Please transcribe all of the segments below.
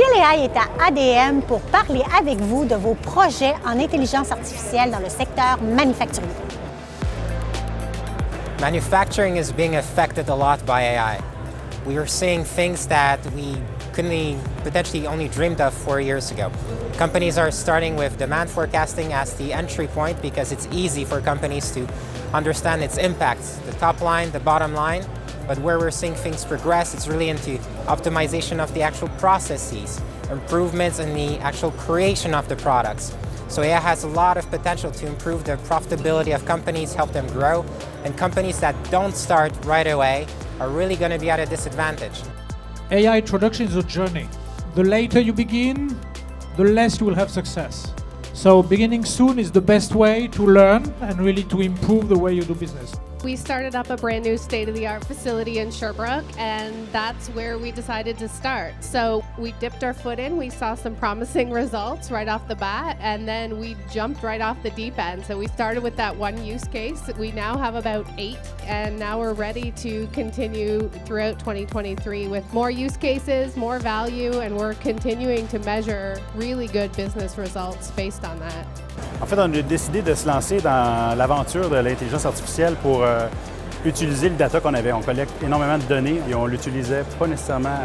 Palais est à ADM pour parler avec vous de vos projets en intelligence artificielle dans le secteur manufacturier. Manufacturing is being affected a lot by AI. We are seeing things that we couldn't potentially only dreamed of 4 years ago. Companies are starting with demand forecasting as the entry point because it's easy for companies to understand its impacts, the top line, the bottom line. But where we're seeing things progress, it's really into optimization of the actual processes, improvements in the actual creation of the products. So AI has a lot of potential to improve the profitability of companies, help them grow, and companies that don't start right away are really going to be at a disadvantage. AI introduction is a journey. The later you begin, the less you will have success. So beginning soon is the best way to learn and really to improve the way you do business. We started up a brand new state-of-the-art facility in Sherbrooke, and that's where we decided to start. So we dipped our foot in, we saw some promising results right off the bat, and then we jumped right off the deep end. So we started with that one use case. We now have about 8, and now we're ready to continue throughout 2023 with more use cases, more value, and we're continuing to measure really good business results based on that. En fait, on a décidé de se lancer dans l'aventure de l'intelligence artificielle pour utiliser le data qu'on avait. On collecte énormément de données et on l'utilisait pas nécessairement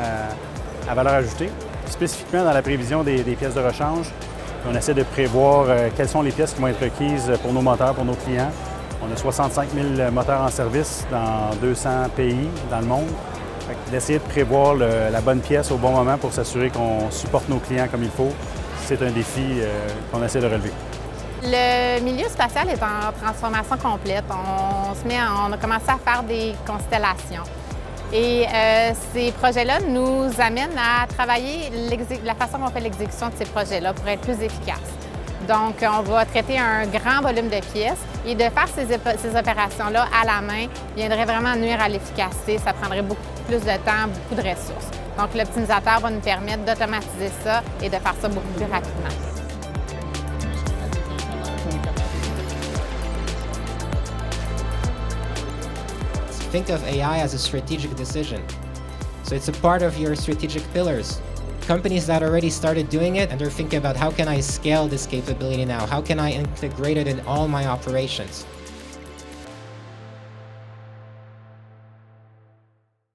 à valeur ajoutée, spécifiquement dans la prévision des pièces de rechange. On essaie de prévoir quelles sont les pièces qui vont être requises pour nos moteurs, pour nos clients. On a 65 000 moteurs en service dans 200 pays dans le monde. D'essayer de prévoir la bonne pièce au bon moment pour s'assurer qu'on supporte nos clients comme il faut, c'est un défi qu'on essaie de relever. Le milieu spatial est en transformation complète. On a commencé à faire des constellations. Et ces projets-là nous amènent à travailler la façon dont on fait l'exécution de ces projets-là pour être plus efficace. Donc, on va traiter un grand volume de pièces et de faire ces opérations-là à la main viendrait vraiment nuire à l'efficacité. Ça prendrait beaucoup plus de temps, beaucoup de ressources. Donc, l'optimisateur va nous permettre d'automatiser ça et de faire ça beaucoup plus rapidement. Think of AI as a strategic decision. So it's a part of your strategic pillars. Companies that already started doing it and they're thinking about how can I scale this capability now? How can I integrate it in all my operations?